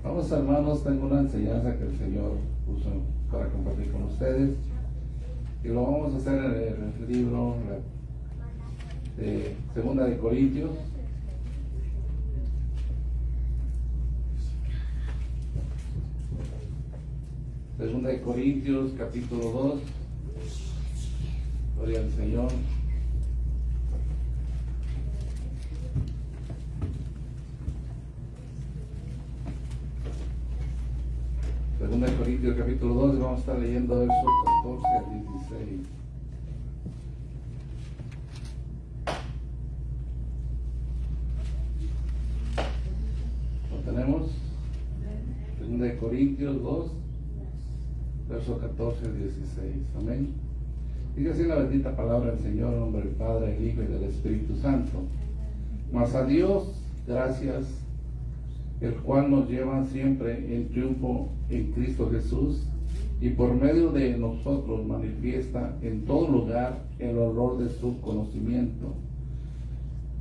Vamos, hermanos, tengo una enseñanza que el Señor puso para compartir con ustedes y lo vamos a hacer en el libro de Segunda de Corintios. Segunda de Corintios, capítulo 2. Gloria al Señor. Segunda de Corintios, capítulo 2, y vamos a estar leyendo versos 14 al 16. ¿Lo tenemos? Segunda de Corintios 2, versos 14 al 16. Amén. Dice así la bendita palabra del Señor, en nombre del Padre, del Hijo y del Espíritu Santo. Mas a Dios gracias, el cual nos lleva siempre en triunfo en Cristo Jesús, y por medio de nosotros manifiesta en todo lugar el olor de su conocimiento.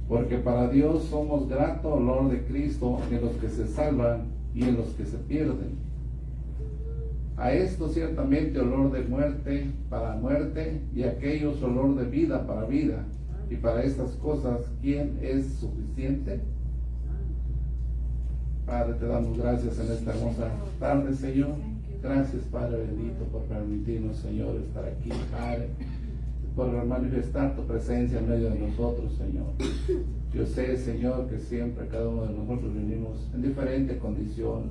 Porque para Dios somos grato olor de Cristo en los que se salvan y en los que se pierden. A esto ciertamente olor de muerte para muerte, y a aquellos olor de vida para vida. Y para estas cosas, ¿quién es suficiente? Padre, te damos gracias en esta hermosa tarde, Señor. Gracias, Padre bendito, por permitirnos, Señor, estar aquí, Padre, por manifestar tu presencia en medio de nosotros, Señor. Yo sé, Señor, que siempre cada uno de nosotros venimos en diferente condición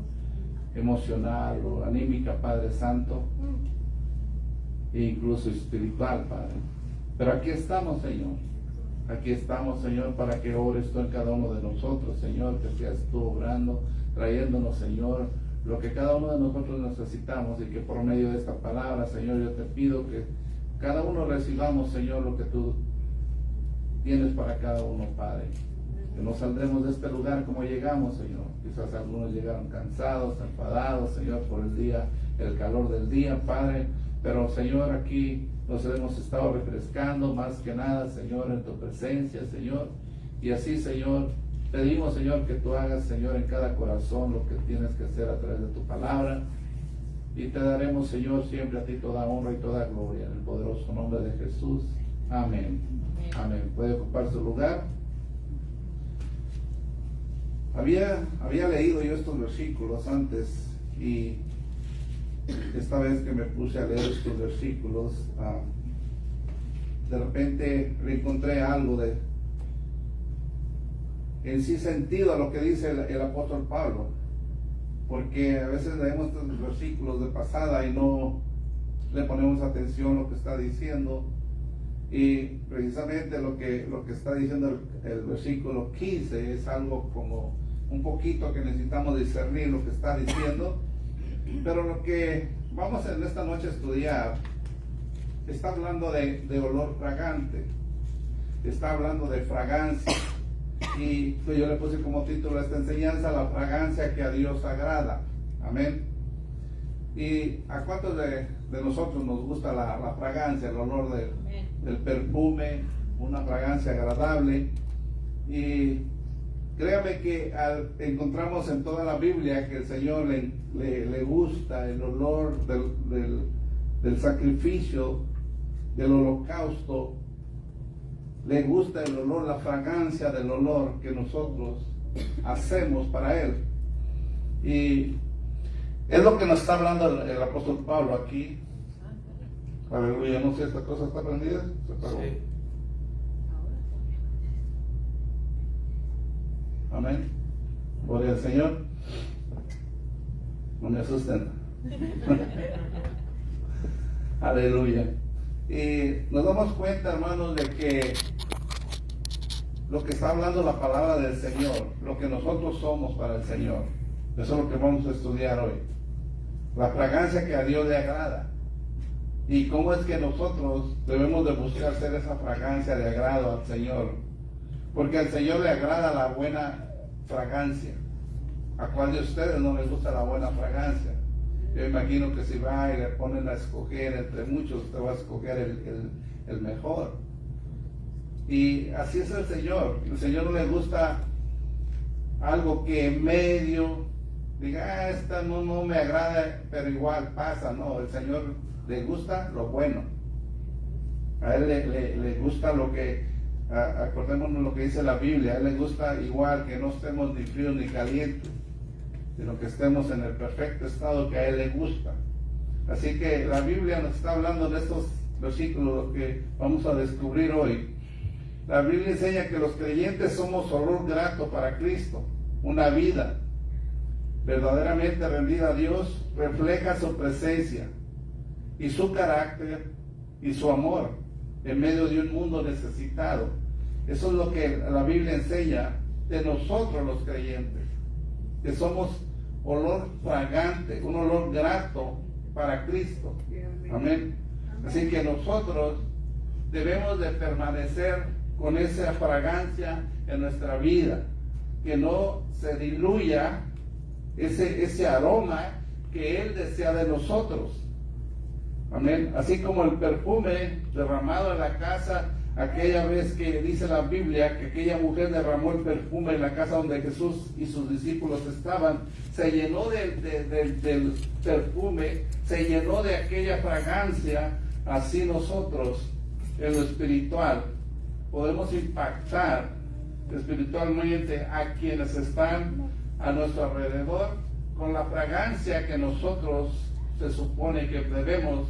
emocional o anímica, Padre Santo, e incluso espiritual, Padre. Pero aquí estamos, Señor. Aquí estamos, Señor, para que obres tú en cada uno de nosotros, Señor, que seas tú obrando, trayéndonos, Señor, lo que cada uno de nosotros necesitamos, y que por medio de esta palabra, Señor, yo te pido que cada uno recibamos, Señor, lo que tú tienes para cada uno, Padre. Que no saldremos de este lugar como llegamos, Señor. Quizás algunos llegaron cansados, enfadados, Señor, por el día, el calor del día, Padre. Pero, Señor, aquí nos hemos estado refrescando más que nada, Señor, en tu presencia, Señor. Y así, Señor, pedimos, Señor, que tú hagas, Señor, en cada corazón lo que tienes que hacer a través de tu palabra. Y te daremos, Señor, siempre a ti toda honra y toda gloria, en el poderoso nombre de Jesús. Amén. Amén. Puede ocupar su lugar. Había leído yo estos versículos antes, y esta vez que me puse a leer estos versículos, de repente reencontré algo en sí sentido a lo que dice el apóstol Pablo, porque a veces leemos estos versículos de pasada y no le ponemos atención a lo que está diciendo, y precisamente lo que está diciendo el versículo 15 es algo como un poquito que necesitamos discernir lo que está diciendo. Pero lo que vamos en esta noche a estudiar está hablando de olor fragante, está hablando de fragancia, y yo le puse como título a esta enseñanza: la fragancia que a Dios agrada. Amén. ¿Y a cuántos de nosotros nos gusta la fragancia, el olor del perfume, una fragancia agradable? Y créame que encontramos en toda la Biblia que el Señor le gusta el olor del sacrificio, del holocausto. Le gusta el olor, la fragancia del olor que nosotros hacemos para Él. Y es lo que nos está hablando el apóstol Pablo aquí. Aleluya. No sé, ¿esta cosa está prendida? Se apagó. Sí. Amén. Gloria al Señor. No me asusten. Aleluya. Y nos damos cuenta, hermanos, de que lo que está hablando la palabra del Señor, lo que nosotros somos para el Señor, eso es lo que vamos a estudiar hoy. La fragancia que a Dios le agrada. Y cómo es que nosotros debemos de buscar ser esa fragancia de agrado al Señor. Porque al Señor le agrada la buena fragancia. ¿A cuál de ustedes no les gusta la buena fragancia? Yo imagino que si va y le ponen a escoger entre muchos, usted va a escoger el mejor. Y así es el Señor. El Señor no le gusta algo que en medio, diga, esta no me agrada, pero igual pasa. No, el Señor le gusta lo bueno. A Él le gusta lo que, acordémonos lo que dice la Biblia, a Él le gusta igual que no estemos ni fríos ni calientes, sino que estemos en el perfecto estado que a Él le gusta. Así que la Biblia nos está hablando de estos versículos que vamos a descubrir hoy. La Biblia enseña que los creyentes somos olor grato para Cristo. Una vida verdaderamente rendida a Dios refleja su presencia y su carácter y su amor en medio de un mundo necesitado. Eso es lo que la Biblia enseña de nosotros los creyentes, que somos olor fragante, un olor grato para Cristo. Amén. Así que nosotros debemos de permanecer con esa fragancia en nuestra vida, que no se diluya ese aroma que Él desea de nosotros. Amén. Así como el perfume derramado en la casa, aquella vez que dice la Biblia que aquella mujer derramó el perfume en la casa donde Jesús y sus discípulos estaban, se llenó del perfume, se llenó de aquella fragancia. Así nosotros en lo espiritual podemos impactar espiritualmente a quienes están a nuestro alrededor con la fragancia que nosotros se supone que debemos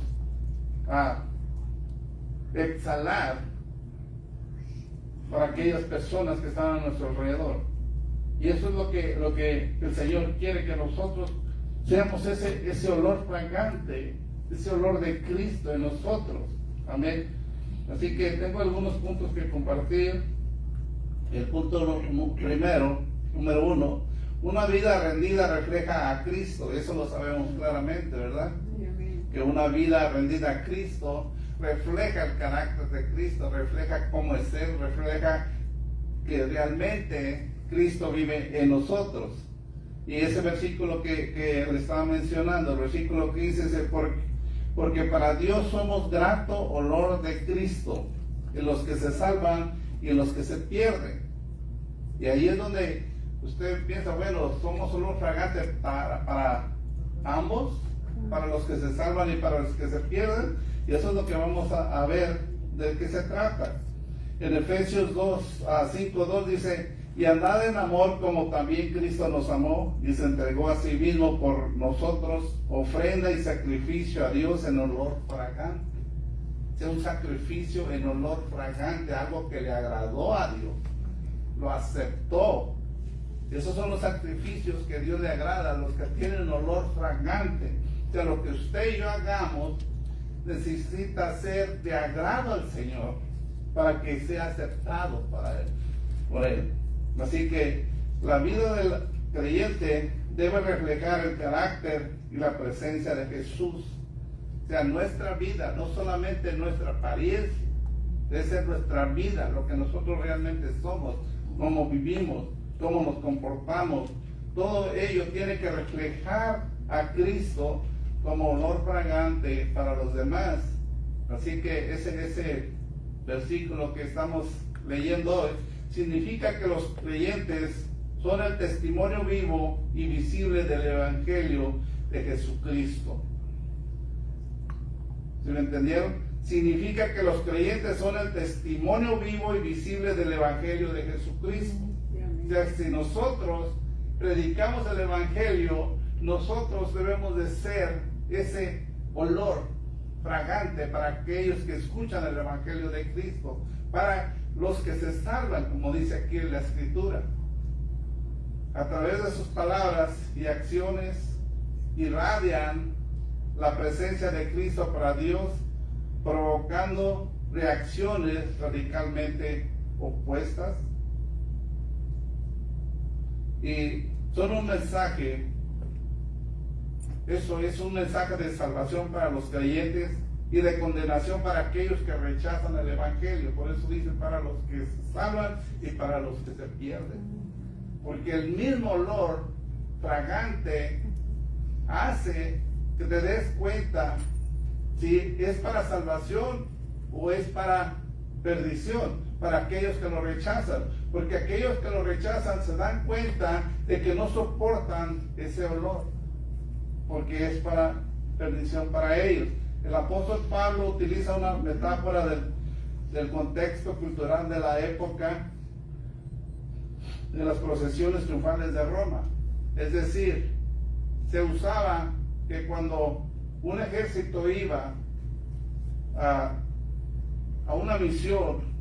exhalar para aquellas personas que están a nuestro alrededor. Y eso es lo que el Señor quiere, que nosotros seamos ese olor fragante, ese olor de Cristo en nosotros. Amén. Así que tengo algunos puntos que compartir. El punto primero, número uno, una vida rendida refleja a Cristo. Eso lo sabemos claramente, ¿verdad? Que una vida rendida a Cristo refleja el carácter de Cristo, refleja cómo es Él, refleja que realmente Cristo vive en nosotros. Y ese versículo que le estaba mencionando, el versículo 15 dice, porque para Dios somos grato olor de Cristo en los que se salvan y en los que se pierden. Y ahí es donde usted piensa, bueno, somos olor fragante para ambos, para los que se salvan y para los que se pierden. Y eso es lo que vamos a ver de qué se trata. En Efesios 5:2 dice, y andad en amor como también Cristo nos amó y se entregó a sí mismo por nosotros, ofrenda y sacrificio a Dios en olor fragante. Sea un sacrificio en olor fragante, algo que le agradó a Dios, lo aceptó. Esos son los sacrificios que Dios le agrada, los que tienen olor fragante. O sea, lo que usted y yo hagamos necesita ser de agrado al Señor para que sea aceptado por Él. Así que la vida del creyente debe reflejar el carácter y la presencia de Jesús. O sea, nuestra vida, no solamente nuestra apariencia, debe ser nuestra vida, lo que nosotros realmente somos, cómo vivimos, cómo nos comportamos. Todo ello tiene que reflejar a Cristo como olor fragante para los demás. Así que ese versículo que estamos leyendo hoy significa que los creyentes son el testimonio vivo y visible del Evangelio de Jesucristo. ¿Sí me entendieron? Significa que los creyentes son el testimonio vivo y visible del Evangelio de Jesucristo. O sea, si nosotros predicamos el Evangelio, nosotros debemos de ser ese olor fragante para aquellos que escuchan el Evangelio de Cristo, para los que se salvan, como dice aquí en la Escritura. A través de sus palabras y acciones irradian la presencia de Cristo para Dios, provocando reacciones radicalmente opuestas. Y son un mensaje, eso es un mensaje de salvación para los creyentes y de condenación para aquellos que rechazan el Evangelio. Por eso dice para los que se salvan y para los que se pierden. Porque el mismo olor fragante hace que te des cuenta si es para salvación o es para perdición. para aquellos que lo rechazan, porque aquellos que lo rechazan se dan cuenta de que no soportan ese olor, porque es para perdición para ellos. El apóstol Pablo utiliza una metáfora del contexto cultural de la época de las procesiones triunfales de Roma. Es decir, se usaba que cuando un ejército iba a una misión,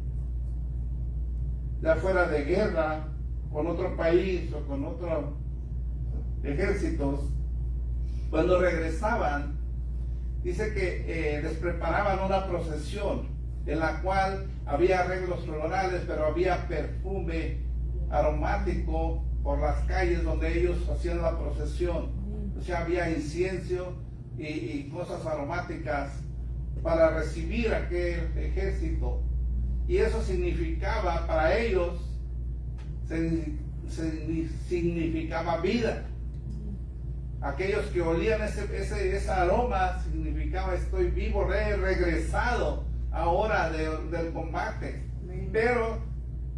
ya fuera de guerra con otro país o con otros ejércitos, cuando regresaban, dice que les preparaban una procesión en la cual había arreglos florales, pero había perfume aromático por las calles donde ellos hacían la procesión. O sea, había incienso y cosas aromáticas para recibir aquel ejército. Y eso significaba para ellos, significaba vida. Aquellos que olían ese aroma significaba: estoy vivo, he regresado ahora del combate. Pero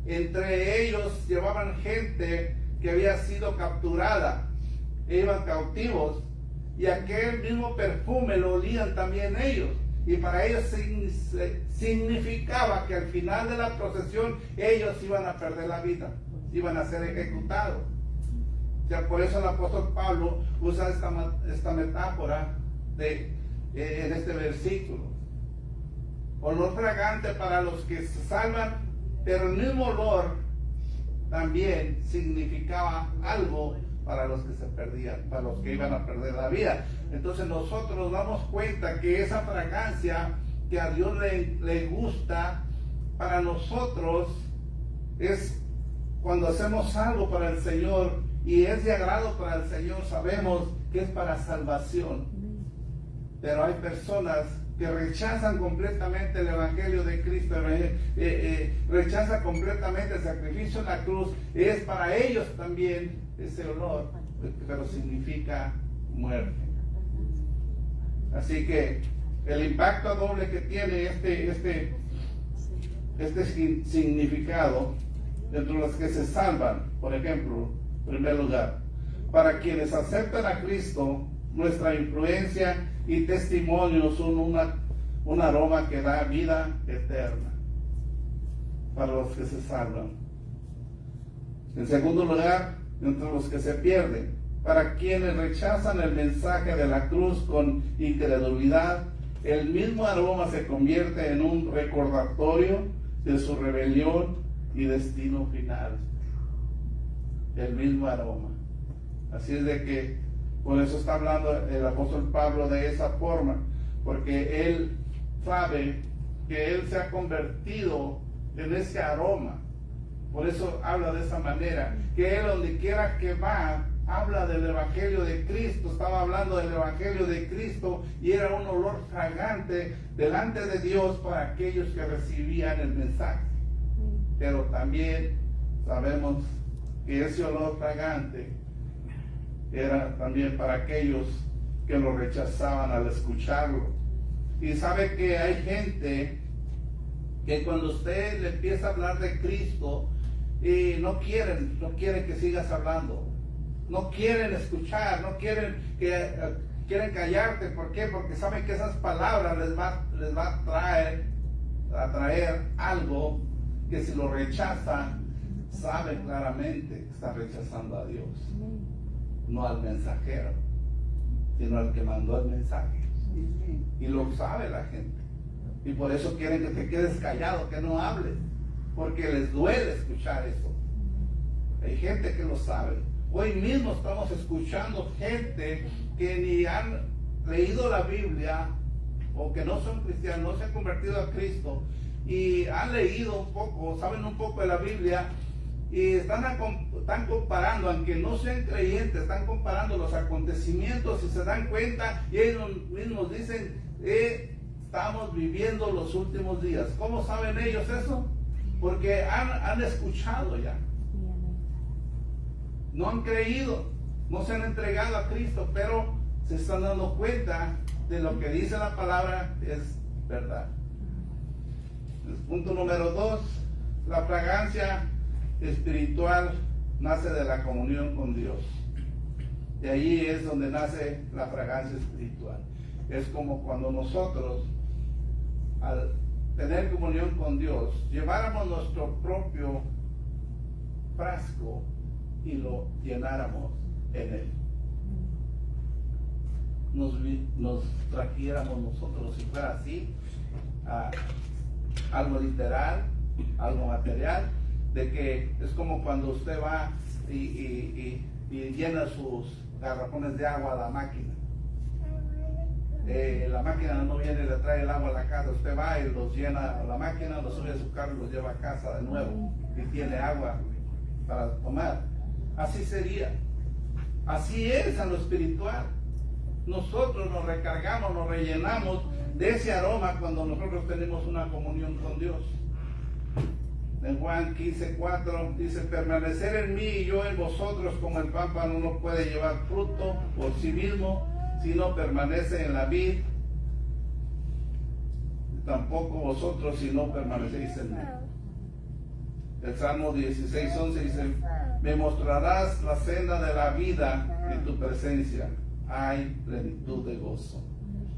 entre ellos llevaban gente que había sido capturada, iban cautivos, y aquel mismo perfume lo olían también ellos, y para ellos significaba que al final de la procesión ellos iban a perder la vida, iban a ser ejecutados. O sea, por eso el apóstol Pablo usa esta metáfora en este versículo. Olor fragante para los que se salvan, pero el mismo olor también significaba algo para los que se perdían, para los que iban a perder la vida. Entonces nosotros nos damos cuenta que esa fragancia que a Dios le gusta, para nosotros es cuando hacemos algo para el Señor y es de agrado para el Señor, sabemos que es para salvación. Pero hay personas que rechazan completamente el Evangelio de Cristo, rechazan completamente el sacrificio en la cruz. Es para ellos también ese olor, pero significa muerte. Así que el impacto doble que tiene este significado entre los que se salvan, por ejemplo, en primer lugar, para quienes aceptan a Cristo, nuestra influencia y testimonio son un aroma que da vida eterna para los que se salvan. En segundo lugar, entre los que se pierden, para quienes rechazan el mensaje de la cruz con incredulidad, el mismo aroma se convierte en un recordatorio de su rebelión y destino final. El mismo aroma. Así es de que por eso está hablando el apóstol Pablo de esa forma, porque él sabe que él se ha convertido en ese aroma. Por eso habla de esa manera, que él donde quiera que va, habla del Evangelio de Cristo. Estaba hablando del Evangelio de Cristo y era un olor fragante delante de Dios para aquellos que recibían el mensaje. Pero también sabemos que ese olor fragante era también para aquellos que lo rechazaban al escucharlo. Y sabe que hay gente que cuando usted le empieza a hablar de Cristo, no quieren que sigas hablando, no quieren escuchar, no quieren callarte. ¿Por qué? Porque saben que esas palabras les va a traer algo que si lo rechazan, saben claramente que está rechazando a Dios, no al mensajero, sino al que mandó el mensaje. Y lo sabe la gente, y por eso quieren que te quedes callado, que no hables, porque les duele escuchar eso. Hay gente que lo sabe. Hoy mismo estamos escuchando gente que ni han leído la Biblia, o que no son cristianos, no se han convertido a Cristo, y han leído un poco, saben un poco de la Biblia, y están comparando, aunque no sean creyentes, están comparando los acontecimientos y se dan cuenta, y ellos mismos dicen: estamos viviendo los últimos días. ¿Cómo saben ellos eso? Porque han escuchado ya. No han creído, no se han entregado a Cristo, pero se están dando cuenta de lo que dice la palabra es verdad. El punto número 2, La fragancia espiritual nace de la comunión con Dios. De ahí es donde nace la fragancia espiritual. Es como cuando nosotros, al tener comunión con Dios, lleváramos nuestro propio frasco y lo llenáramos en él. Nos trajéramos nosotros, si fuera así, algo literal, algo material, de que es como cuando usted va y llena sus garrafones de agua a la máquina. La máquina no viene y le trae el agua a la casa, usted va y los llena a la máquina, los sube a su carro y los lleva a casa de nuevo y tiene agua para tomar. Así sería, así es en lo espiritual. Nosotros nos recargamos, nos rellenamos de ese aroma cuando nosotros tenemos una comunión con Dios. En Juan 15:4 dice: permanecer en mí y yo en vosotros, como el pámpano no puede llevar fruto por sí mismo si no permanece en la vid, tampoco vosotros si no permanecéis en mí. El Salmo 16:11 dice: me mostrarás la senda de la vida, en tu presencia hay plenitud de gozo,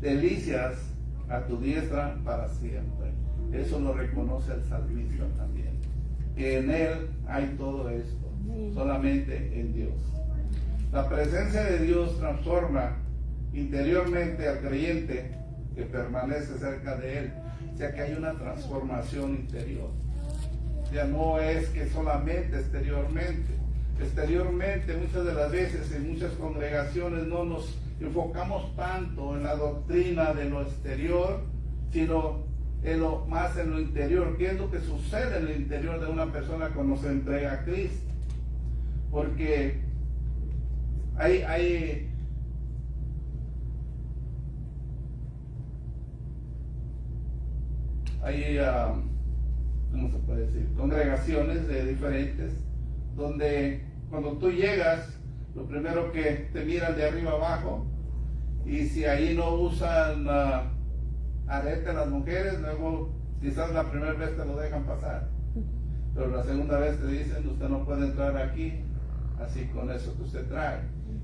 delicias a tu diestra para siempre. Eso lo reconoce el salmista también, que en él hay todo esto, solamente en Dios. La presencia de Dios transforma interiormente al creyente que permanece cerca de él. O sea que hay una transformación interior. Ya no es que solamente exteriormente. Exteriormente, muchas de las veces en muchas congregaciones no nos enfocamos tanto en la doctrina de lo exterior, sino más en lo interior. ¿Qué es lo que sucede en el interior de una persona cuando se entrega a Cristo? Porque hay ¿cómo se puede decir? Congregaciones de diferentes, donde cuando tú llegas, lo primero que te miran de arriba abajo, y si ahí no usan arete las mujeres, luego quizás la primera vez te lo dejan pasar, pero la segunda vez te dicen: usted no puede entrar aquí así con eso que usted trae,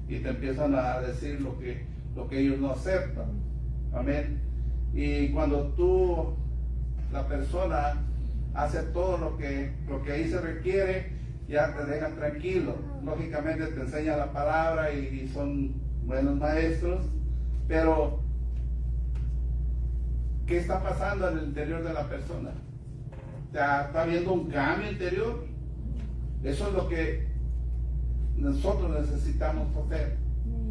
y te empiezan a decir lo que ellos no aceptan. Amén. Y cuando la persona hace todo lo que ahí se requiere, ya te dejan tranquilo. Lógicamente te enseñan la palabra y son buenos maestros, pero ¿qué está pasando en el interior de la persona? ¿Está habiendo un cambio interior? Eso es lo que nosotros necesitamos hacer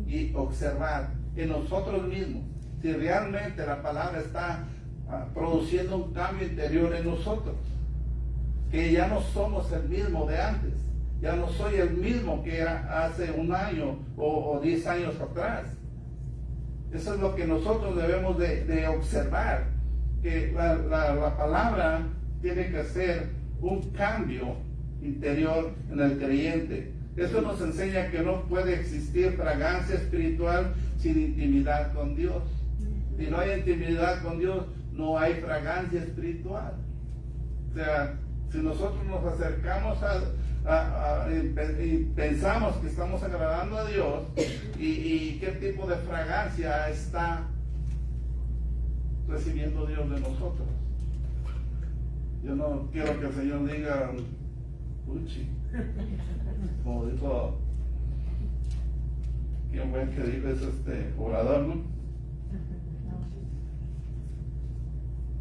y observar en nosotros mismos, si realmente la palabra está produciendo un cambio interior en nosotros, que ya no somos el mismo de antes, ya no soy el mismo que era hace un año o 10 años atrás. Eso es lo que nosotros debemos de observar, que la palabra tiene que hacer un cambio interior en el creyente. Eso nos enseña que no puede existir fragancia espiritual sin intimidad con Dios. Si no hay intimidad con Dios, no hay fragancia espiritual. O sea, si nosotros nos acercamos y pensamos que estamos agradando a Dios, y qué tipo de fragancia está recibiendo Dios de nosotros. Yo no quiero que el Señor diga: uchi, como dijo, ¿quién fue que dijo eso? Orador, ¿no?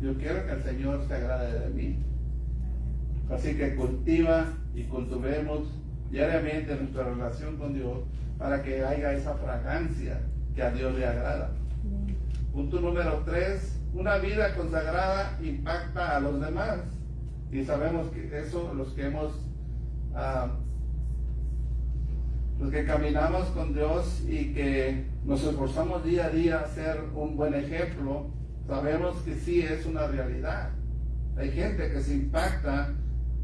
Yo quiero que el Señor se agrade de mí. Así que cultiva y cultivemos diariamente nuestra relación con Dios para que haya esa fragancia que a Dios le agrada. Punto número 3, una vida consagrada impacta a los demás. Y sabemos que eso, los que caminamos con Dios y que nos esforzamos día a día a ser un buen ejemplo, sabemos que sí es una realidad. Hay gente que se impacta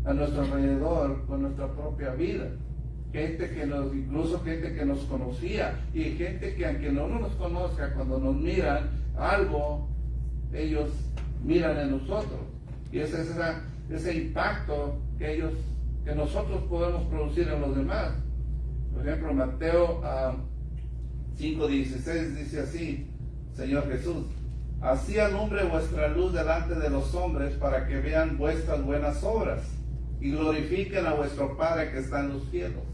a nuestro alrededor con nuestra propia vida. Incluso gente que nos conocía, y gente que aunque no nos conozca, cuando nos miran algo, ellos miran en nosotros. Y esa es ese impacto que nosotros podemos producir en los demás. Por ejemplo, Mateo 5:16 dice así, Señor Jesús: así alumbre vuestra luz delante de los hombres, para que vean vuestras buenas obras y glorifiquen a vuestro Padre que está en los cielos.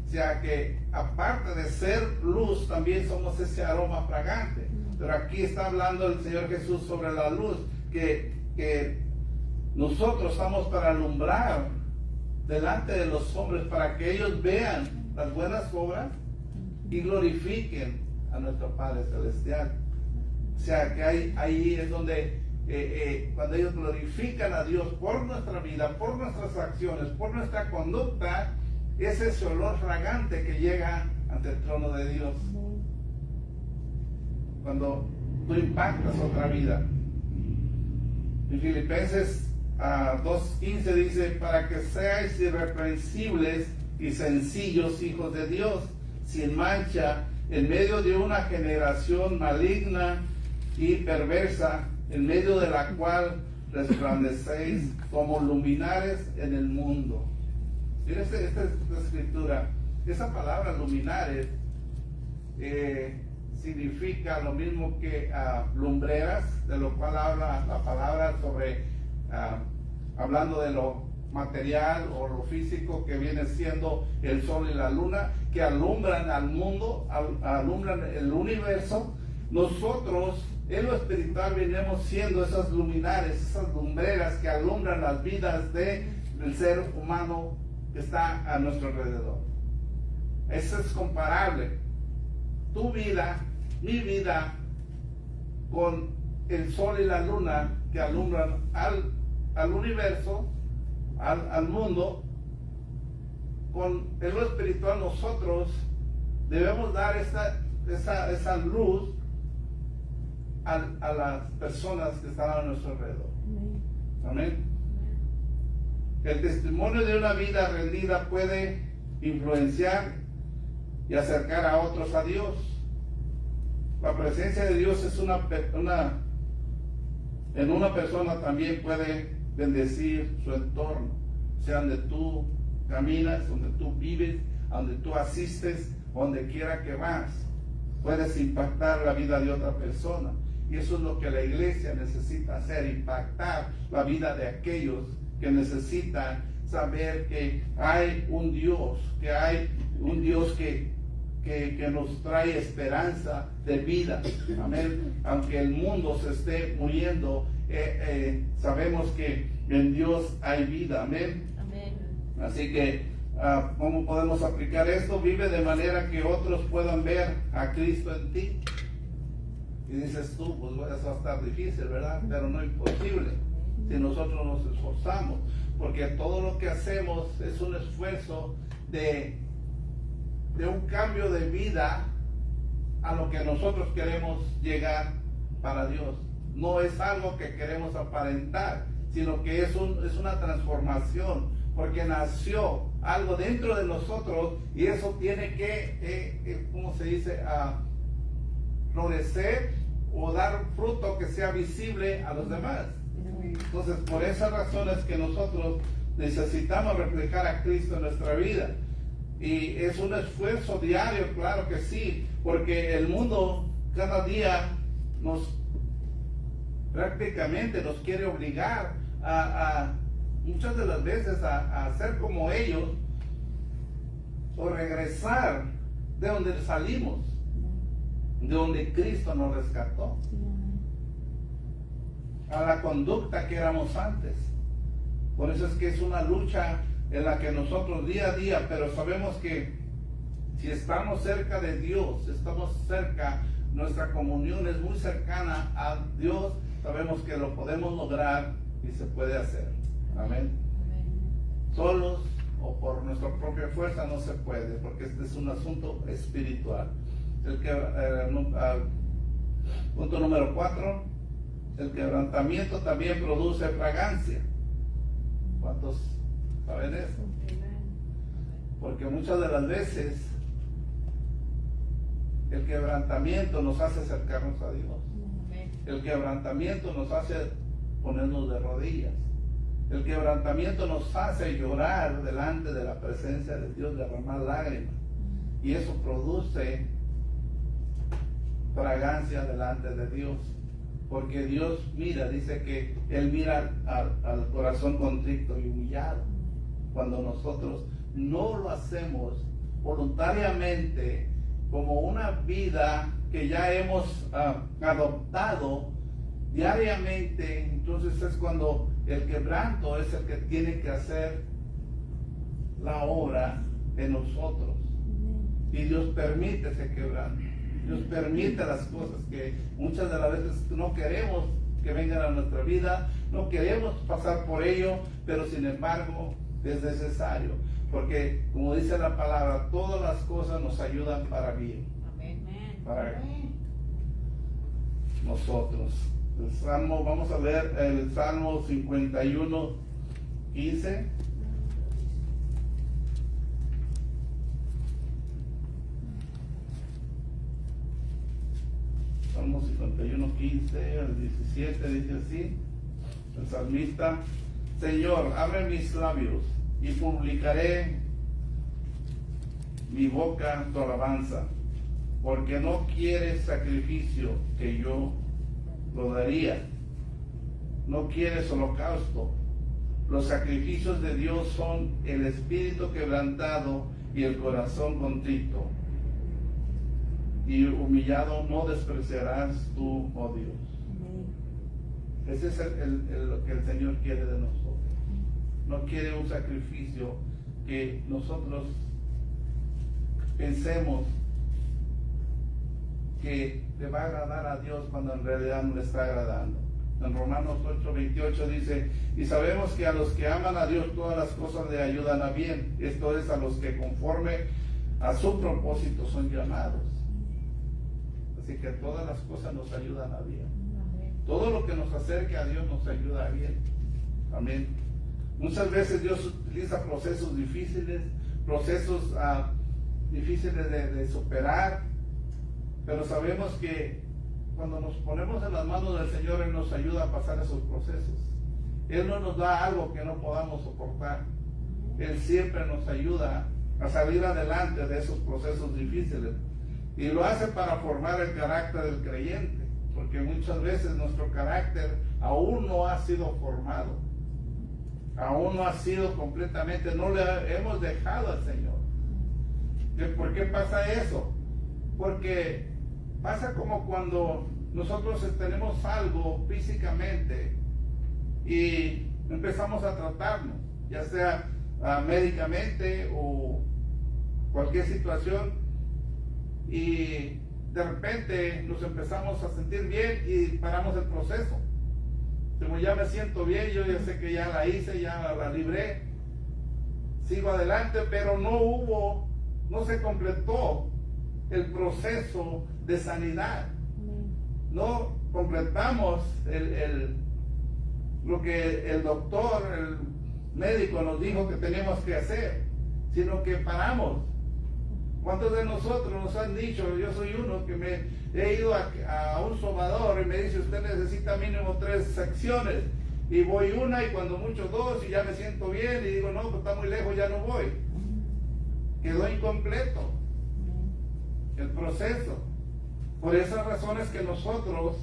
O sea que aparte de ser luz, también somos ese aroma fragante. Pero aquí está hablando el Señor Jesús sobre la luz, que nosotros estamos para alumbrar delante de los hombres, para que ellos vean las buenas obras y glorifiquen a nuestro Padre Celestial. O sea que ahí es donde cuando ellos glorifican a Dios por nuestra vida, por nuestras acciones, por nuestra conducta, es ese olor fragante que llega ante el trono de Dios. Cuando tú impactas otra vida. En Filipenses 2:15 dice: para que seáis irreprensibles y sencillos hijos de Dios, sin mancha, en medio de una generación maligna y perversa, en medio de la cual resplandecéis como luminares en el mundo. Mira esta escritura, esa palabra luminares significa lo mismo que lumbreras, de lo cual habla la palabra sobre, hablando de lo material o lo físico que viene siendo el sol y la luna, que alumbran al mundo, alumbran el universo. Nosotros en lo espiritual venimos siendo esas luminares, esas lumbreras que alumbran las vidas del ser humano que está a nuestro alrededor. Eso es comparable. Tu vida, mi vida, con el sol y la luna que alumbran al universo, al mundo. Con el lo espiritual nosotros debemos dar esa luz a las personas que están a nuestro alrededor. Amén. El testimonio de una vida rendida puede influenciar y acercar a otros a Dios. La presencia de Dios es en una persona también puede bendecir su entorno, sea donde tú caminas, donde tú vives, donde tú asistes, donde quiera que vas. Puedes impactar la vida de otra persona. Y eso es lo que la iglesia necesita hacer, impactar la vida de aquellos que necesitan saber que hay un Dios, que nos trae esperanza de vida. Amén. Aunque el mundo se esté muriendo, sabemos que en Dios hay vida. Amén. Amén. Así que, ¿cómo podemos aplicar esto? Vive de manera que otros puedan ver a Cristo en ti. Y dices tú, pues eso va a estar difícil, ¿verdad? Pero no imposible, si nosotros nos esforzamos, porque todo lo que hacemos es un esfuerzo de un cambio de vida a lo que nosotros queremos llegar para Dios. No es algo que queremos aparentar, sino que es una transformación, porque nació algo dentro de nosotros y eso tiene que, ¿cómo se dice? Florecer o dar fruto que sea visible a los demás. Entonces, por esas razones que nosotros necesitamos reflejar a Cristo en nuestra vida. Y es un esfuerzo diario, claro que sí, porque el mundo cada día prácticamente nos quiere obligar muchas de las veces a ser como ellos, o regresar de donde salimos, de donde Cristo nos rescató, a la conducta que éramos antes. Por eso es que es una lucha en la que nosotros día a día, pero sabemos que si estamos cerca de Dios, estamos cerca, nuestra comunión es muy cercana a Dios, sabemos que lo podemos lograr y se puede hacer. Amén. Solos o por nuestra propia fuerza no se puede, porque este es un asunto espiritual. Punto número 4, el quebrantamiento también produce fragancia. ¿Cuántos saben eso? Porque muchas de las veces el quebrantamiento nos hace acercarnos a Dios. El quebrantamiento nos hace ponernos de rodillas. El quebrantamiento nos hace llorar delante de la presencia de Dios, derramar lágrimas. Y eso produce fragancia delante de Dios. Porque Dios mira, dice que Él mira al corazón contrito y humillado. Cuando nosotros no lo hacemos voluntariamente, como una vida que ya hemos adoptado diariamente, entonces es cuando el quebranto es el que tiene que hacer la obra en nosotros. Y Dios permite ese quebranto. Dios permite las cosas que muchas de las veces no queremos que vengan a nuestra vida, no queremos pasar por ello, pero sin embargo es necesario, porque como dice la palabra, todas las cosas nos ayudan para bien. Amén. Para nosotros. El Salmo, vamos a ver el Salmo 51, 15. Salmo 51, 15 al 17 dice así, el salmista: Señor, abre mis labios y publicaré mi boca tu alabanza, porque no quieres sacrificio que yo lo daría, no quieres holocausto. Los sacrificios de Dios son el espíritu quebrantado y el corazón contrito. Y humillado no despreciarás tú, oh Dios. Ese es lo que el Señor quiere de nosotros. No quiere un sacrificio que nosotros pensemos que le va a agradar a Dios cuando en realidad no le está agradando. En Romanos 8:28 dice: y sabemos que a los que aman a Dios todas las cosas le ayudan a bien. Esto es, a los que conforme a su propósito son llamados. Así que todas las cosas nos ayudan a bien. Todo lo que nos acerque a Dios nos ayuda a bien. Amén. Muchas veces Dios utiliza procesos difíciles, difíciles de superar, pero sabemos que cuando nos ponemos en las manos del Señor, Él nos ayuda a pasar esos procesos. Él no nos da algo que no podamos soportar. Él siempre nos ayuda a salir adelante de esos procesos difíciles. Y lo hace para formar el carácter del creyente, porque muchas veces nuestro carácter aún no ha sido formado, aún no ha sido completamente, no le hemos dejado al Señor. ¿Por qué pasa eso? Porque pasa como cuando nosotros tenemos algo físicamente y empezamos a tratarnos, ya sea médicamente o cualquier situación, y de repente nos empezamos a sentir bien y paramos el proceso. Como ya me siento bien, yo ya sé que ya la hice, ya la libré, sigo adelante, pero no se completó el proceso de sanidad. No completamos lo que el doctor, el médico nos dijo que teníamos que hacer, sino que paramos. ¿Cuántos de nosotros nos han dicho? Yo soy uno que me he ido a un sobador y me dice: usted necesita mínimo 3 secciones, y voy una y cuando mucho 2 y ya me siento bien, y digo: no, pues está muy lejos, ya no voy. Quedó incompleto el proceso. Por esas razones que nosotros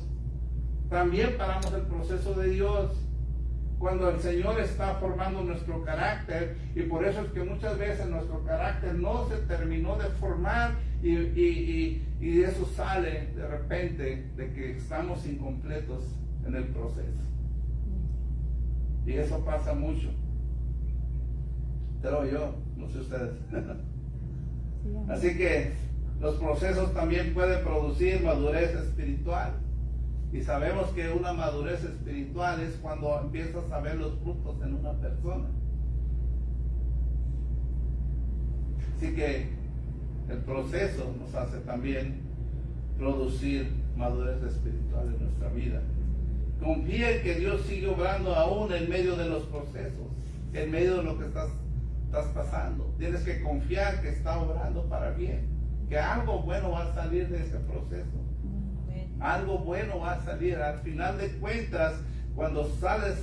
también paramos el proceso de Dios cuando el Señor está formando nuestro carácter, y por eso es que muchas veces nuestro carácter no se terminó de formar y eso sale de repente de que estamos incompletos en el proceso. Y eso pasa mucho. Pero yo, no sé ustedes. Así que los procesos también pueden producir madurez espiritual. Y sabemos que una madurez espiritual es cuando empiezas a ver los frutos en una persona. Así que el proceso nos hace también producir madurez espiritual en nuestra vida. Confía en que Dios sigue obrando aún en medio de los procesos, en medio de lo que estás pasando. Tienes que confiar que está obrando para bien, que algo bueno va a salir de ese proceso. Algo bueno va a salir. Al final de cuentas, cuando sales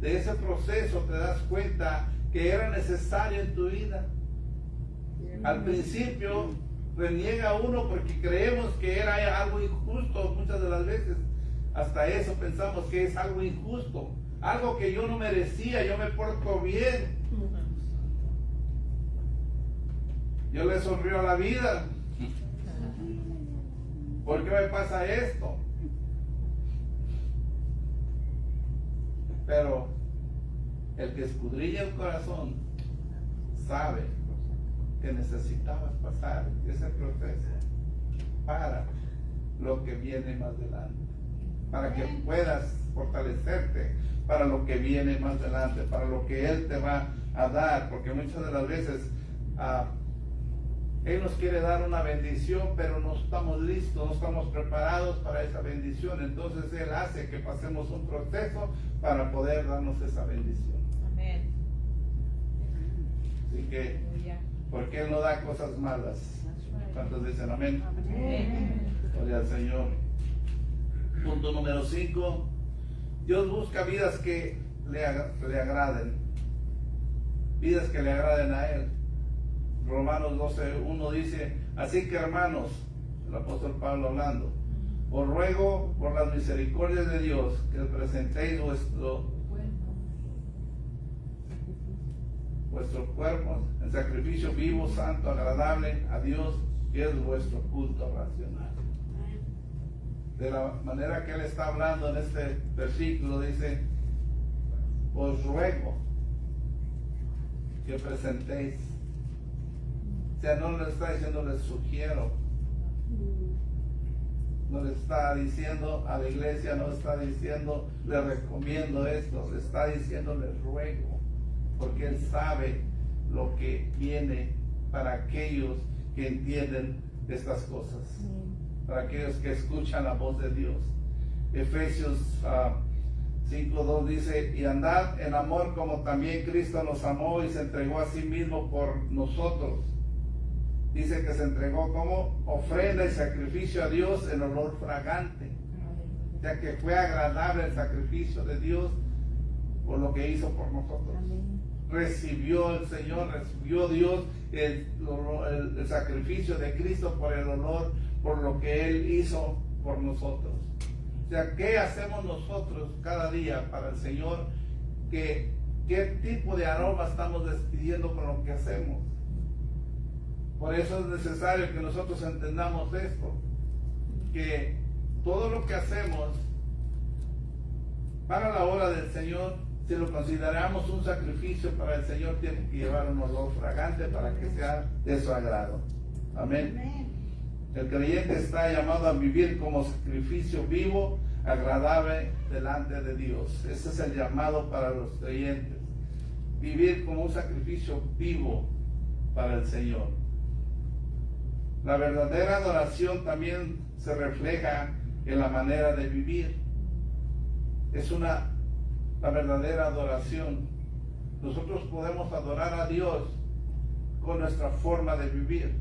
de ese proceso te das cuenta que era necesario en tu vida. Al principio reniega uno porque creemos que era algo injusto muchas de las veces. Hasta eso pensamos que es algo injusto, algo que yo no merecía, yo me porto bien. Yo le sonrío a la vida. ¿Por qué me pasa esto? Pero el que escudriña el corazón sabe que necesitabas pasar ese proceso para lo que viene más adelante, para que puedas fortalecerte para lo que viene más adelante, para lo que Él te va a dar, porque muchas de las veces Él nos quiere dar una bendición, pero no estamos listos, no estamos preparados para esa bendición. Entonces Él hace que pasemos un proceso para poder darnos esa bendición. Amén. Así que, porque Él no da cosas malas. ¿Cuántos dicen amén? Amén. Gloria al Señor. Punto número 5. Dios busca vidas que le agraden. Vidas que le agraden a Él. Romanos 12:1 dice: así que, hermanos, el apóstol Pablo hablando, os ruego por las misericordias de Dios que presentéis vuestro cuerpo en sacrificio vivo, santo, agradable a Dios, que es vuestro culto racional. De la manera que Él está hablando en este versículo, dice: os ruego que presentéis. O sea, no le está diciendo les sugiero, no le está diciendo a la iglesia, no le está diciendo le recomiendo esto, le está diciendo les ruego, porque Él sabe lo que viene para aquellos que entienden estas cosas, para aquellos que escuchan la voz de Dios. Efesios 5:2 dice: y andad en amor como también Cristo nos amó y se entregó a sí mismo por nosotros. Dice que se entregó como ofrenda y sacrificio a Dios en olor fragante. O sea que fue agradable el sacrificio de Dios por lo que hizo por nosotros. Recibió el Señor, recibió Dios el sacrificio de Cristo por el olor, por lo que Él hizo por nosotros. O sea, ¿qué hacemos nosotros cada día para el Señor? ¿Qué tipo de aroma estamos despidiendo con lo que hacemos? Por eso es necesario que nosotros entendamos esto, que todo lo que hacemos para la obra del Señor, si lo consideramos un sacrificio para el Señor, tiene que llevar un olor fragante para que sea de su agrado. Amén. El creyente está llamado a vivir como sacrificio vivo, agradable delante de Dios. Ese es el llamado para los creyentes. Vivir como un sacrificio vivo para el Señor. La verdadera adoración también se refleja en la manera de vivir. Es la verdadera adoración. Nosotros podemos adorar a Dios con nuestra forma de vivir,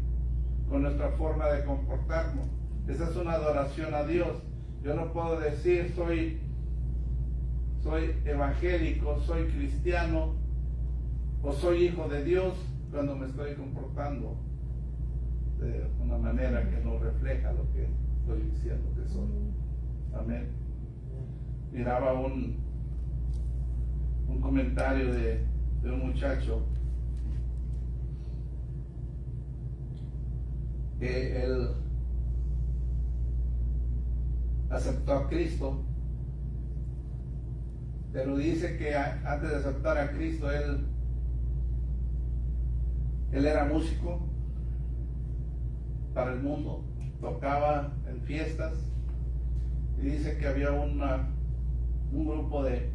con nuestra forma de comportarnos. Esa es una adoración a Dios. Yo no puedo decir soy evangélico, soy cristiano o soy hijo de Dios cuando me estoy comportando de una manera que no refleja lo que estoy diciendo que soy. Amén. Miraba un comentario de un muchacho que él aceptó a Cristo, pero dice que antes de aceptar a Cristo él era músico para el mundo, tocaba en fiestas, y dice que había un grupo de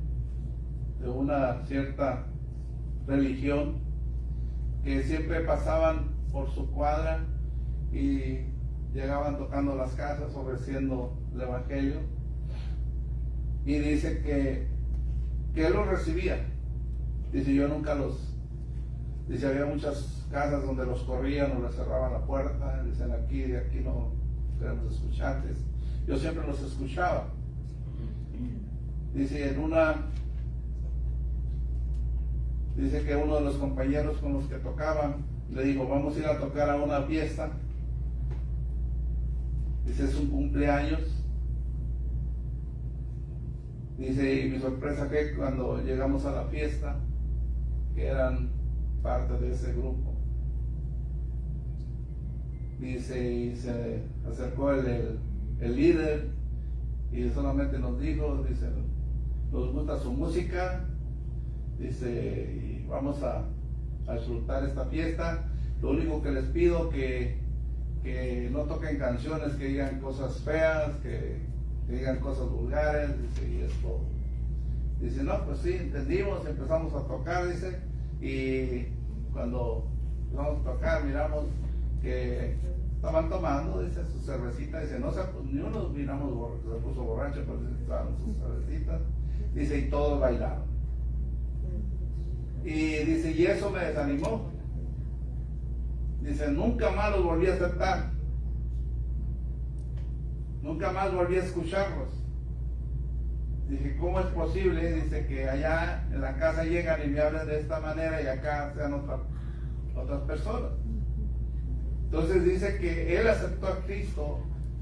una cierta religión que siempre pasaban por su cuadra y llegaban tocando las casas, ofreciendo el evangelio, y dice que él los recibía. Dice: yo nunca dice, había muchas casas donde los corrían o les cerraban la puerta, dicen de aquí no queremos escucharles. Yo siempre los escuchaba. Dice, en una Dice que uno de los compañeros con los que tocaban le dijo, vamos a ir a tocar a una fiesta. Dice, es un cumpleaños. Dice, y mi sorpresa que cuando llegamos a la fiesta, que eran parte de ese grupo, dice, y se acercó el líder y solamente nos dijo, dice, nos gusta su música, dice, y vamos a disfrutar esta fiesta. Lo único que les pido que no toquen canciones que digan cosas feas, que digan cosas vulgares, dice, y es todo. Dice, no, pues sí, entendimos, empezamos a tocar, dice, y cuando empezamos a tocar miramos que estaban tomando, dice, su cervecita, dice, no, ni uno miramos se puso borracho, pero estaban sus cervecitas, dice, y todos bailaron. Y dice, y eso me desanimó. Dice, nunca más los volví a aceptar. Nunca más volví a escucharlos. Dije, ¿cómo es posible? Dice que allá en la casa llegan y me hablan de esta manera y acá sean otras personas. Entonces dice que él aceptó a Cristo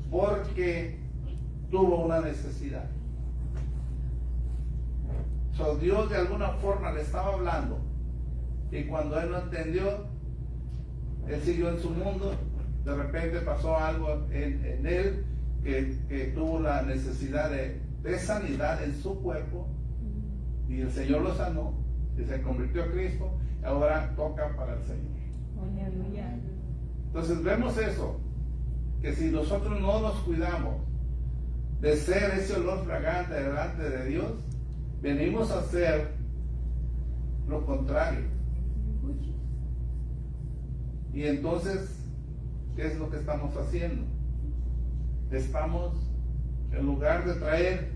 porque tuvo una necesidad. So, Dios de alguna forma le estaba hablando y cuando él no entendió, él siguió en su mundo. De repente pasó algo en él que tuvo la necesidad de sanidad en su cuerpo y el Señor lo sanó y se convirtió a Cristo y ahora toca para el Señor. Entonces vemos eso, que si nosotros no nos cuidamos de ser ese olor fragante delante de Dios, venimos a hacer lo contrario. Y entonces, ¿qué es lo que estamos haciendo? Estamos, en lugar de traer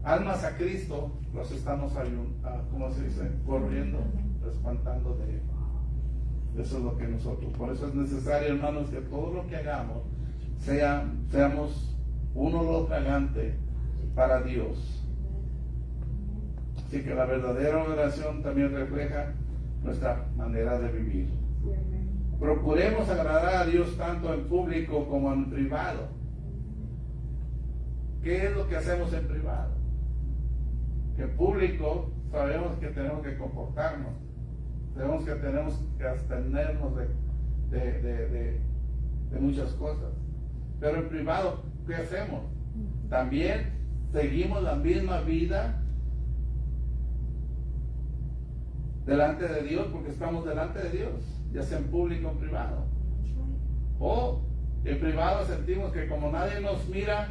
almas a Cristo, los estamos, ¿cómo se dice? Corriendo, espantando de Él. Eso es lo que nosotros, por eso es necesario, hermanos, que todo lo que hagamos seamos un olor fragante para Dios. Así que la verdadera oración también refleja nuestra manera de vivir. Procuremos agradar a Dios tanto en público como en privado. ¿Qué es lo que hacemos en privado? Que en público sabemos que tenemos que comportarnos, tenemos que abstenernos de muchas cosas. Pero en privado, ¿qué hacemos? También seguimos la misma vida delante de Dios, porque estamos delante de Dios, ya sea en público o en privado. O en privado sentimos que como nadie nos mira,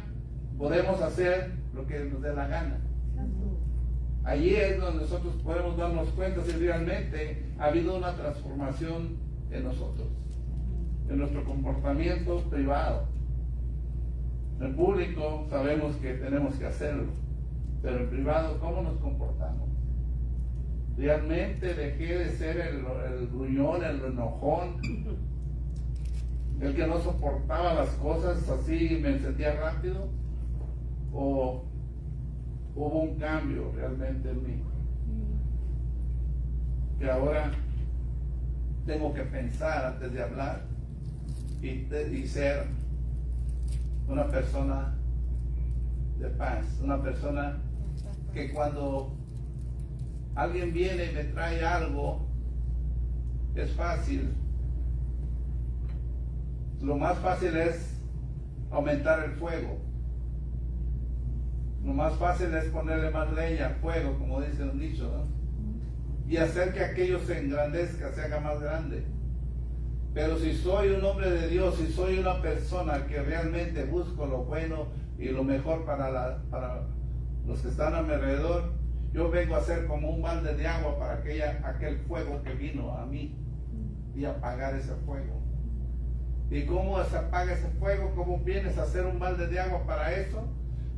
podemos hacer lo que nos dé la gana. Allí es donde nosotros podemos darnos cuenta si realmente ha habido una transformación en nosotros, en nuestro comportamiento privado. En público sabemos que tenemos que hacerlo, pero en privado, ¿cómo nos comportamos? ¿Realmente dejé de ser el gruñón, el enojón, el que no soportaba las cosas así y me encendía rápido? ¿O hubo un cambio realmente en mí? Que ahora tengo que pensar antes de hablar y ser una persona de paz, una persona que cuando alguien viene y me trae algo, es fácil. Lo más fácil es aumentar el fuego. Lo más fácil es ponerle más leña al fuego, como dice un dicho, ¿no? Y hacer que aquello se engrandezca, se haga más grande. Pero si soy un hombre de Dios, si soy una persona que realmente busco lo bueno y lo mejor para los que están a mi alrededor, yo vengo a ser como un balde de agua para aquel fuego que vino a mí y apagar ese fuego. ¿Y cómo se apaga ese fuego? ¿Cómo vienes a hacer un balde de agua para eso?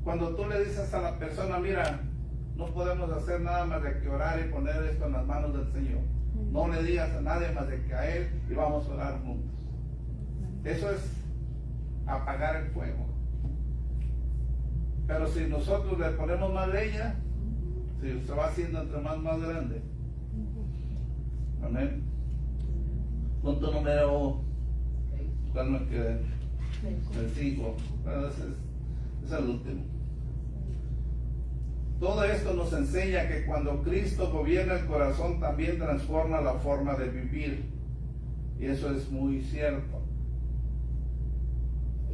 Cuando tú le dices a la persona, mira, no podemos hacer nada más de que orar y poner esto en las manos del Señor. No le digas a nadie más de que a Él y vamos a orar juntos. Eso es apagar el fuego. Pero si nosotros le ponemos más leña, si se va haciendo entre más grande. Amén. Punto número, ¿cuál me queda? El 5. Bueno, ese es el último. Todo esto nos enseña que cuando Cristo gobierna el corazón también transforma la forma de vivir. Y eso es muy cierto.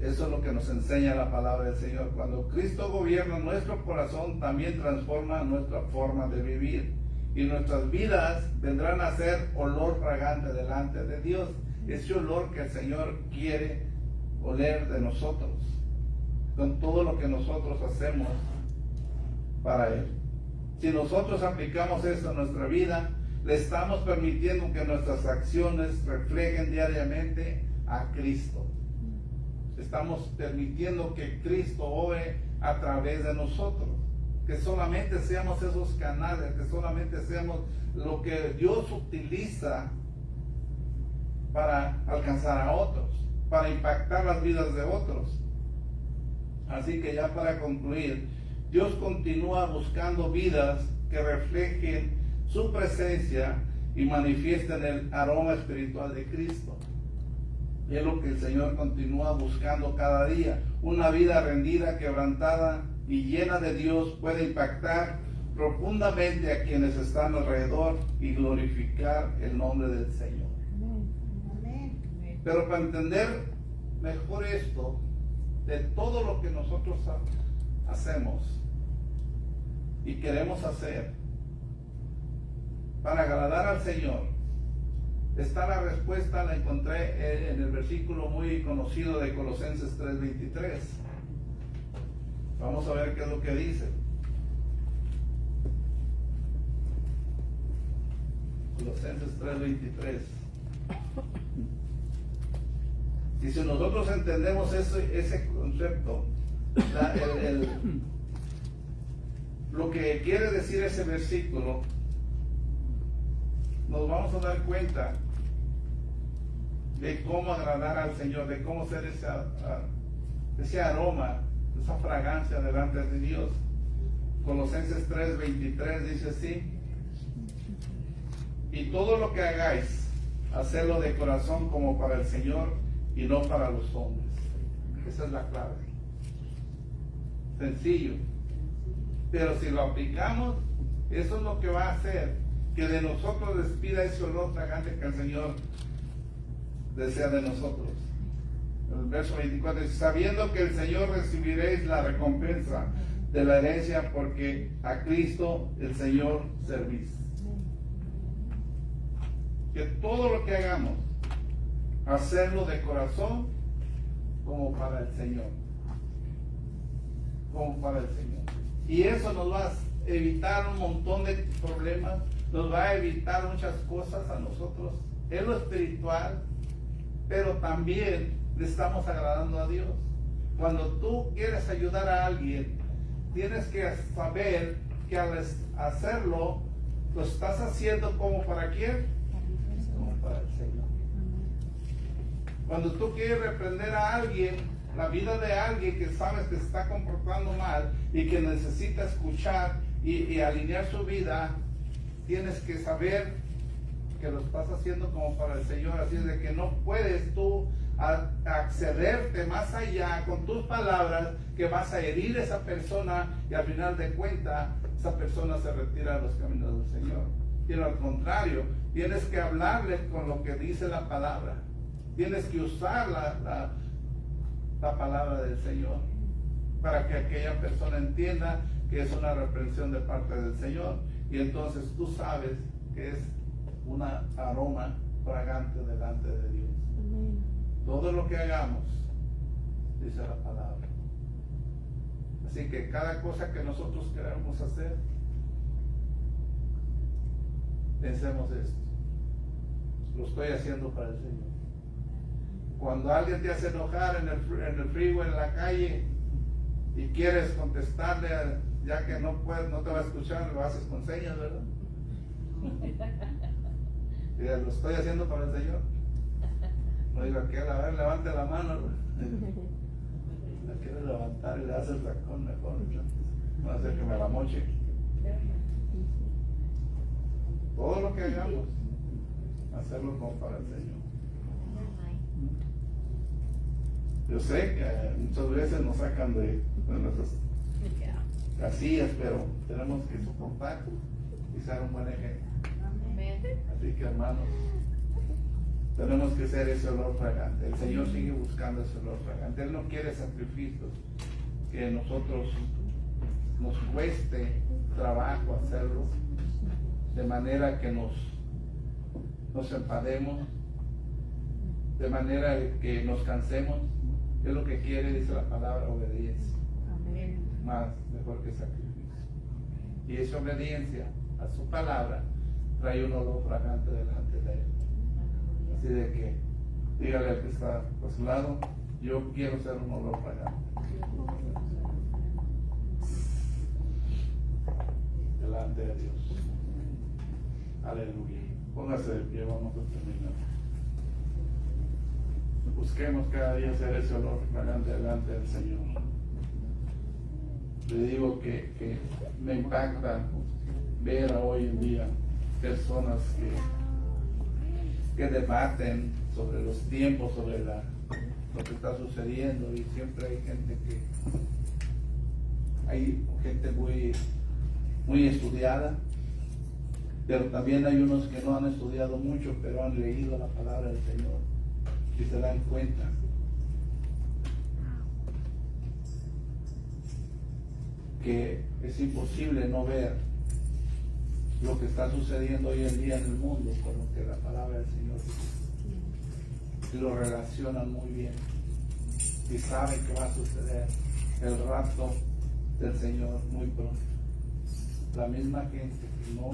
Eso es lo que nos enseña la palabra del Señor. Cuando Cristo gobierna nuestro corazón también transforma nuestra forma de vivir. Y nuestras vidas vendrán a ser olor fragante delante de Dios. Ese olor que el Señor quiere oler de nosotros, con todo lo que nosotros hacemos para Él. Si nosotros aplicamos esto a nuestra vida, le estamos permitiendo que nuestras acciones reflejen diariamente a Cristo. Estamos permitiendo que Cristo obre a través de nosotros. Que solamente seamos esos canales, que solamente seamos lo que Dios utiliza para alcanzar a otros, para impactar las vidas de otros. Así que ya para concluir, Dios continúa buscando vidas que reflejen su presencia y manifiesten el aroma espiritual de Cristo. Y es lo que el Señor continúa buscando cada día. Una vida rendida, quebrantada y llena de Dios puede impactar profundamente a quienes están alrededor y glorificar el nombre del Señor. Pero para entender mejor esto, de todo lo que nosotros hacemos y queremos hacer para agradar al Señor, está la respuesta, la encontré en el versículo muy conocido de Colosenses 3:23. Vamos a ver qué es lo que dice. Colosenses 3:23. Y si nosotros entendemos ese concepto, lo que quiere decir ese versículo, nos vamos a dar cuenta de cómo agradar al Señor, de cómo ser ese aroma, esa fragancia delante de Dios. Colosenses 3:23 dice así: y todo lo que hagáis, hacedlo de corazón como para el Señor y no para los hombres. Esa es la clave. Sencillo. Pero si lo aplicamos, eso es lo que va a hacer que de nosotros despida ese olor fragante que el Señor desea de nosotros. El verso 24 dice: sabiendo que el Señor recibiréis la recompensa de la herencia, porque a Cristo el Señor servís. Que todo lo que hagamos, hacerlo de corazón como para el Señor. Como para el Señor. Y eso nos va a evitar un montón de problemas, nos va a evitar muchas cosas a nosotros en lo espiritual, pero también le estamos agradando a Dios. Cuando tú quieres ayudar a alguien, tienes que saber que al hacerlo, lo estás haciendo como para quién, como para el Señor. Cuando tú quieres reprender a alguien, la vida de alguien que sabes que se está comportando mal y que necesita escuchar y alinear su vida, tienes que saber que lo estás haciendo como para el Señor. Así es de que no puedes tú accederte más allá con tus palabras, que vas a herir a esa persona y al final de cuentas esa persona se retira de los caminos del Señor. Y al contrario, tienes que hablarle con lo que dice la palabra. Tienes que usar la palabra del Señor para que aquella persona entienda que es una reprensión de parte del Señor, y entonces tú sabes que es un aroma fragante delante de Dios. Amén. Todo lo que hagamos, dice la palabra. Así que cada cosa que nosotros queramos hacer, pensemos esto: lo estoy haciendo para el Señor. Cuando alguien te hace enojar en el freeway, en la calle, y quieres contestarle, ya que no puedes, no te va a escuchar, lo haces con señas, ¿verdad? Y lo estoy haciendo para el Señor. No digo aquel, a ver, levante la mano. La quiere levantar y le hace el sacón mejor. No va a hacer que me la moche. Todo lo que hagamos, hacerlo como para el Señor. Yo sé que muchas veces nos sacan de nuestras casillas, pero tenemos que soportar y ser un buen ejemplo. Así que, hermanos, tenemos que ser ese olor fragante. El Señor sigue buscando ese olor fragante. Él no quiere sacrificios que nosotros nos cueste trabajo hacerlo, de manera que nos enfademos, de manera que nos cansemos. Es lo que quiere, dice la palabra, obediencia. Más mejor que sacrificio. Y esa obediencia a su palabra trae un olor fragante delante de él. Así de que dígale al que está a su lado, yo quiero ser un olor fragante delante de Dios. Aleluya. Póngase de pie, vamos a terminar. Busquemos cada día ser ese olor fragante delante del Señor. Le digo que me impacta ver hoy en día personas que debaten sobre los tiempos, sobre lo que está sucediendo, y siempre hay gente muy estudiada, pero también hay unos que no han estudiado mucho, pero han leído la palabra del Señor y se dan cuenta que es imposible no ver lo que está sucediendo hoy en día en el mundo con lo que la palabra del Señor dice. Y lo relacionan muy bien y saben que va a suceder el rapto del Señor muy pronto. La misma gente que no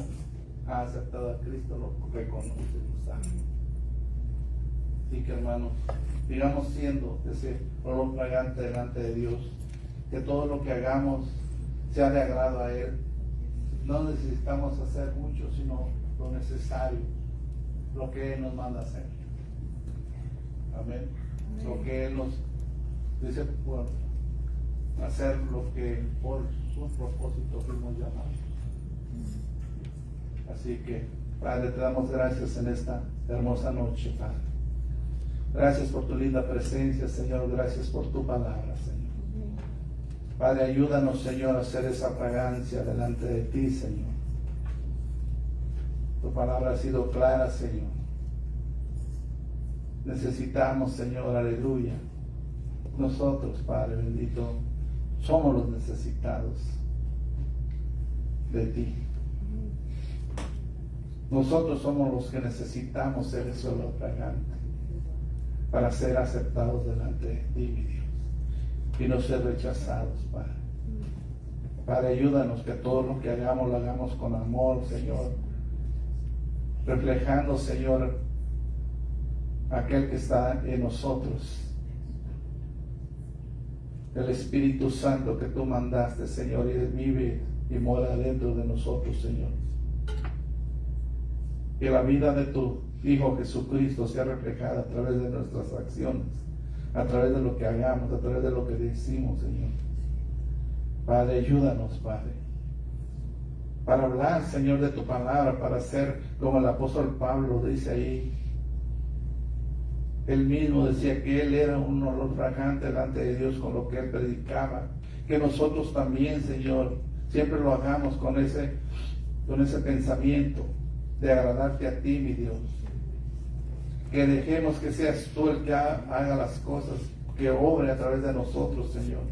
ha aceptado a Cristo lo reconoce, lo sabe. Así que, hermanos, sigamos siendo ese olor fragante delante de Dios, que todo lo que hagamos sea de agrado a Él. No necesitamos hacer mucho, sino lo necesario, lo que Él nos manda hacer. Amén. Lo que Él nos dice por hacer, lo que por sus propósitos fuimos llamados. Así que, Padre, te damos gracias en esta hermosa noche, Padre. Gracias por tu linda presencia, Señor. Gracias por tu palabra, Señor. Padre, ayúdanos, Señor, a hacer esa fragancia delante de ti, Señor. Tu palabra ha sido clara, Señor. Necesitamos, Señor, aleluya. Nosotros, Padre bendito, somos los necesitados de ti. Nosotros somos los que necesitamos ser ese olor fragante para ser aceptados delante de ti, mi Dios, y no ser rechazados, Padre. Padre, ayúdanos que todo lo que hagamos lo hagamos con amor, Señor, reflejando, Señor, aquel que está en nosotros, el Espíritu Santo que tú mandaste, Señor, y vive y mora dentro de nosotros, Señor. Que la vida de tu Hijo Jesucristo sea reflejada a través de nuestras acciones, a través de lo que hagamos, a través de lo que decimos, Señor. Padre, ayúdanos, Padre, para hablar, Señor, de tu palabra, para ser como el apóstol Pablo dice ahí. Él mismo decía que él era un olor fragante delante de Dios con lo que él predicaba. Que nosotros también, Señor, siempre lo hagamos con ese pensamiento de agradarte a ti, mi Dios. Que dejemos que seas tú el que haga las cosas, que obre a través de nosotros, Señor.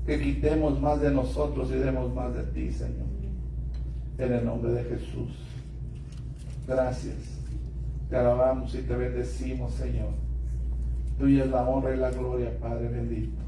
Que quitemos más de nosotros y demos más de ti, Señor. En el nombre de Jesús. Gracias. Te alabamos y te bendecimos, Señor. Tuya es la honra y la gloria, Padre bendito.